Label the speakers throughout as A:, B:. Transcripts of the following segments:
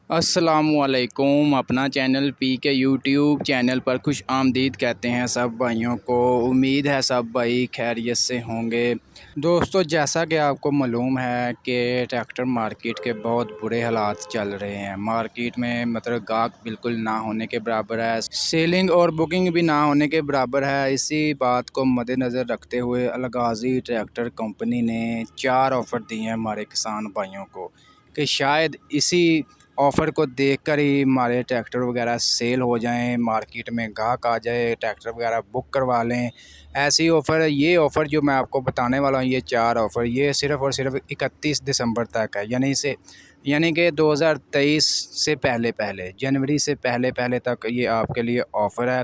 A: अस्सलामुअलैकुम। अपना channel P के यूट्यूब चैनल पर खुश आमदीद कहते हैं सब भाइयों को। उम्मीद है सब भाई खैरियत से होंगे। दोस्तों, जैसा कि आपको मालूम है कि ट्रैक्टर मार्केट के बहुत बुरे हालात चल रहे हैं। मार्केट में मतलब गाहक बिल्कुल ना होने के बराबर है, सेलिंग और बुकिंग भी ना होने के बराबर है। इसी बात को मद्देनज़र रखते हुए अलगाज़ी ट्रैक्टर कंपनी ने 4 ऑफ़र दिए हैं हमारे किसान भाइयों को कि शायद इसी ऑफ़र को देखकर ही हमारे ट्रैक्टर वगैरह सेल हो जाएं, मार्केट में गाहक आ जाए, ट्रैक्टर वगैरह बुक करवा लें। ऐसी ऑफ़र ये ऑफ़र जो मैं आपको बताने वाला हूँ, ये 4 ऑफ़र ये सिर्फ़ और सिर्फ 31 दिसंबर तक है। यानी कि 2023 से पहले जनवरी से पहले तक ये आपके लिए ऑफ़र है।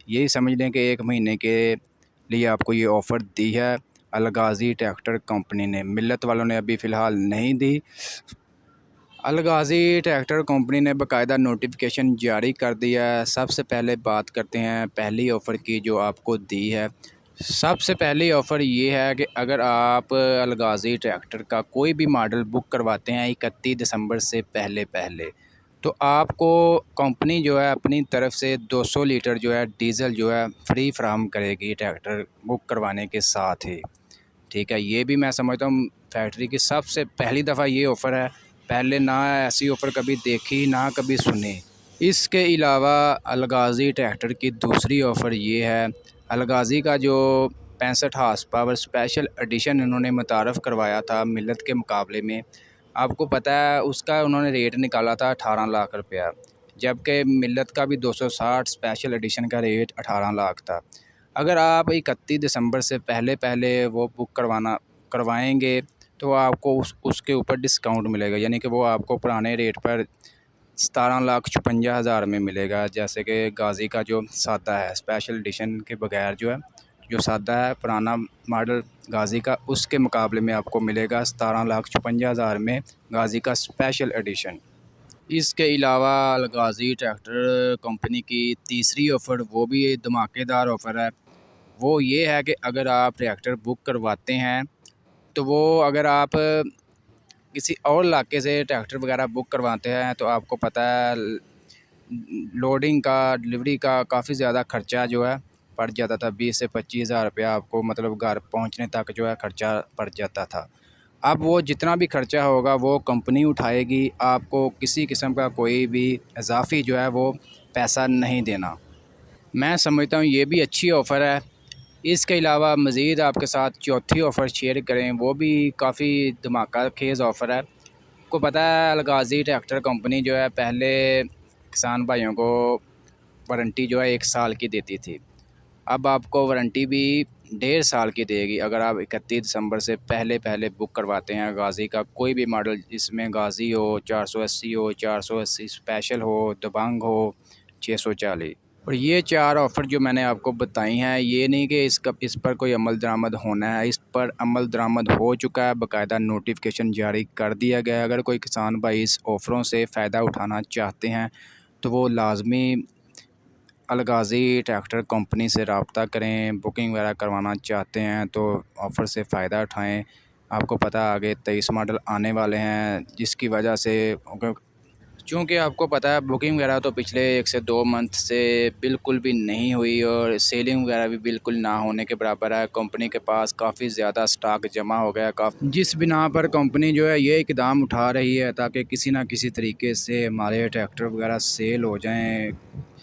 A: यही समझ लें कि 1 महीने के लिए आपको ये ऑफ़र दी है अलगाज़ी ट्रैक्टर कंपनी ने। मिल्लत वालों ने अभी फ़िलहाल नहीं दी। अलगाज़ी ट्रैक्टर कंपनी ने बाकायदा नोटिफिकेशन जारी कर दिया है। सबसे पहले बात करते हैं पहली ऑफ़र की जो आपको दी है। सबसे पहली ऑफ़र ये है कि अगर आप अलगाज़ी ट्रैक्टर का कोई भी मॉडल बुक करवाते हैं 31 दिसंबर से पहले तो आपको कंपनी जो है अपनी तरफ से 200 लीटर जो है डीज़ल जो है फ्री फ्राहम करेगी ट्रैक्टर बुक करवाने के साथ ही। ठीक है, ये भी मैं समझता हूँ फैक्ट्री की सबसे पहली दफ़ा ये ऑफ़र है। पहले ना ऐसी ऑफ़र कभी देखी ना कभी सुनी। इसके अलावा अलगाज़ी ट्रैक्टर की दूसरी ऑफ़र ये है, अलगाज़ी का जो 65 हार्स पावर स्पेशल एडिशन इन्होंने मुतारफ़ करवाया था मिल्लत के मुकाबले में, आपको पता है उसका उन्होंने रेट निकाला था 18 लाख रुपया, जबकि मिल्लत का भी 260 स्पेशल एडिशन का रेट 18 लाख था। अगर आप 31 दिसंबर से पहले वो बुक करवाएंगे तो आपको उसके ऊपर डिस्काउंट मिलेगा, यानी कि वो आपको पुराने रेट पर 17,56,000 में मिलेगा। जैसे कि गाज़ी का जो सादा है स्पेशल एडिशन के बगैर जो है, जो सादा है पुराना मॉडल गाज़ी का, उसके मुकाबले में आपको मिलेगा 17,56,000 में गाज़ी का स्पेशल एडिशन। इसके अलावा अलगाज़ी ट्रैक्टर कंपनी की तीसरी ऑफ़र वो भी धमाकेदार ऑफ़र है। वो ये है कि अगर आप ट्रैक्टर बुक करवाते हैं तो वो अगर आप किसी और इलाके से ट्रैक्टर वगैरह बुक करवाते हैं तो आपको पता है लोडिंग का, डिलीवरी का काफ़ी ज़्यादा ख़र्चा जो है पड़ जाता था। 20 से 25,000 रुपया आपको मतलब घर पहुंचने तक जो है ख़र्चा पड़ जाता था। अब वो जितना भी ख़र्चा होगा वो कंपनी उठाएगी, आपको किसी किस्म का कोई भी इजाफ़ी जो है वो पैसा नहीं देना। मैं समझता हूँ ये भी अच्छी ऑफ़र है। इसके अलावा मज़ीद आपके साथ चौथी ऑफ़र शेयर करें, वो भी काफ़ी धमाका खेज़ ऑफ़र है। आपको पता है अलगाज़ी ट्रैक्टर कंपनी जो है पहले किसान भाइयों को वारंटी जो है 1 साल की देती थी, अब आपको वारंटी भी 1.5 साल की देगी अगर आप 31 दिसंबर से पहले बुक करवाते हैं गाज़ी का कोई भी मॉडल, जिसमें गाज़ी हो, 480 हो, 480 स्पेशल हो, दबंग हो, 640। और ये 4 ऑफ़र जो मैंने आपको बताई हैं, ये नहीं कि इस पर कोई अमल दरामद होना है, इस पर अमल दरामद हो चुका है, बाकायदा नोटिफिकेशन जारी कर दिया गया है। अगर कोई किसान भाई इस ऑफ़रों से फ़ायदा उठाना चाहते हैं तो वो लाजमी अलगाज़ी ट्रैक्टर कंपनी से रब्ता करें। बुकिंग वगैरह करवाना चाहते हैं तो ऑफ़र से फ़ायदा उठाएँ। आपको पता है आगे 23 मॉडल आने वाले हैं, जिसकी वजह से चूँकि आपको पता है बुकिंग वगैरह तो पिछले 1 से 2 मंथ से बिल्कुल भी नहीं हुई और सेलिंग वगैरह भी बिल्कुल ना होने के बराबर है। कंपनी के पास काफ़ी ज़्यादा स्टॉक जमा हो गया जिस बिना पर कंपनी जो है ये इक़दाम उठा रही है ताकि किसी ना किसी तरीके से हमारे ट्रैक्टर वगैरह सेल हो जाएँ,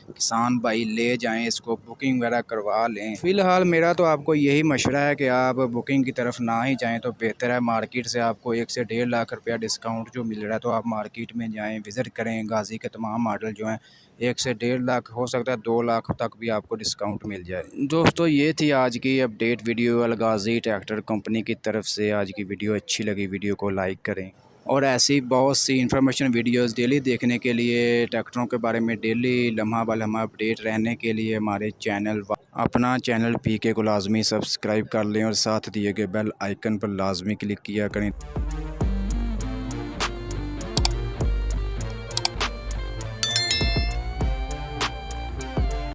A: किसान भाई ले जाएं, इसको बुकिंग वगैरह करवा लें। फ़िलहाल मेरा तो आपको यही मशवरा है कि आप बुकिंग की तरफ ना ही जाएं तो बेहतर है। मार्केट से आपको 1 से 1.5 लाख रुपया डिस्काउंट जो मिल रहा है तो आप मार्केट में जाएं, विज़िट करें। गाज़ी के तमाम मॉडल जो हैं 1 से 1.5 लाख, हो सकता है 2 लाख तक भी आपको डिस्काउंट मिल जाए। दोस्तों, ये थी आज की अपडेट वीडियो अलगाज़ी ट्रैक्टर कंपनी की तरफ से। आज की वीडियो अच्छी लगी, वीडियो को लाइक करें और ऐसी बहुत सी इन्फॉर्मेशन वीडियोस डेली देखने के लिए, ट्रैक्टरों के बारे में डेली लम्हा ब लम्हा अपडेट रहने के लिए हमारे अपना चैनल पीके को लाजमी सब्सक्राइब कर लें और साथ दिए गए बेल आइकन पर लाजमी क्लिक किया करें।